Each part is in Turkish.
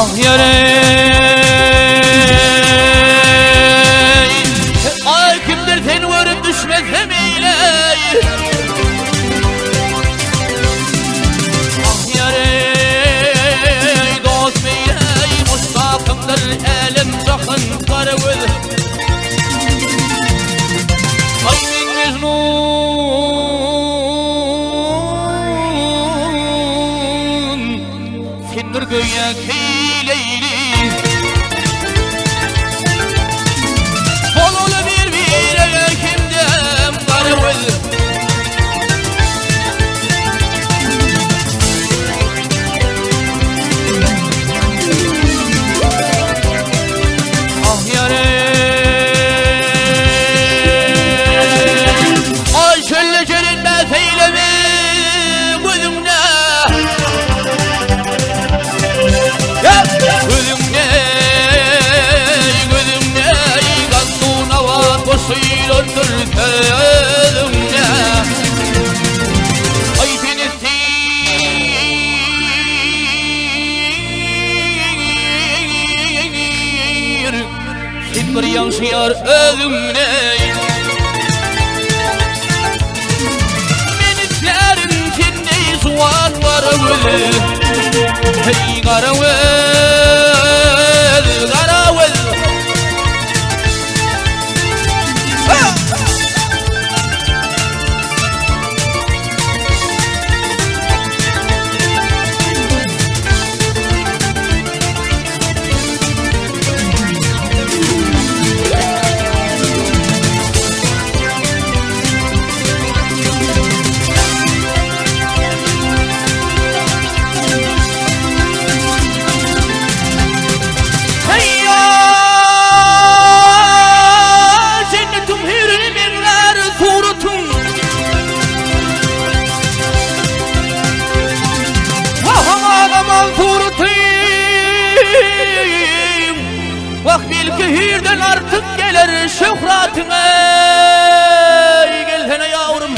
Ah yarey, ay kimdir seni görüp düşmesem eyley. Ah yarey, dost meyley, mustaqimdir elim sakın karıvız. Ay min mecnun, sendir göğe keyleyli. Bolulu bir kimdem karıvız. Ah yarey, ay şöyle çölünde seylemi gözümde. Gözümde, gözümde, gazlun hava koşuylandır gözümde. Ay Filistin, şiddir yansıyar özümde. Menizlerin içinde suat var öyle. Hey karavuz, karavuz. Bak bil ki hirden artık gelir şöhretine. Gelsene yavrum.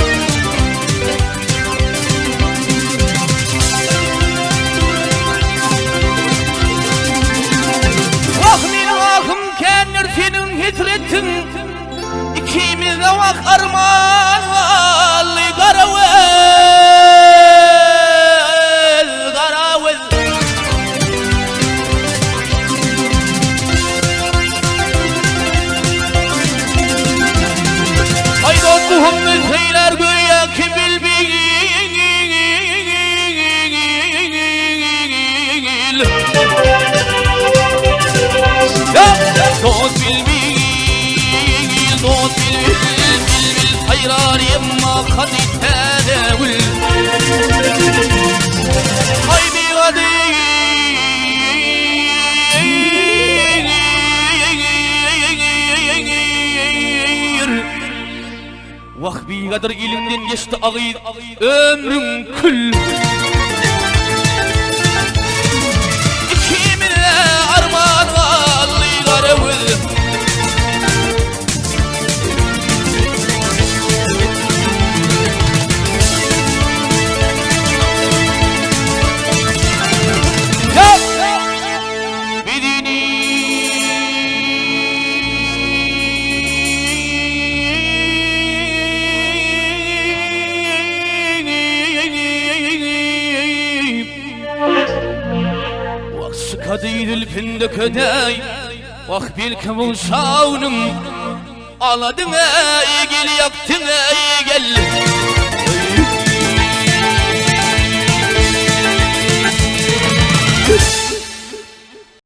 Bak benim akım kendir senin hitretin. İkimiz de bak armağan valli karavuz. Muhammed seyler göğe ki bilbil. Dost bilbil, dost bilbil, bilbil hayrar yemma kadı tedevül. Hay bir kadı vah bir kadar ilimden geçti ağıydı ömrüm kül. İkimine armağan valli karavuz. Kadidil pindük ödey, bak bil ki bu şavnım. Aladın ey gel yaktın ey gel.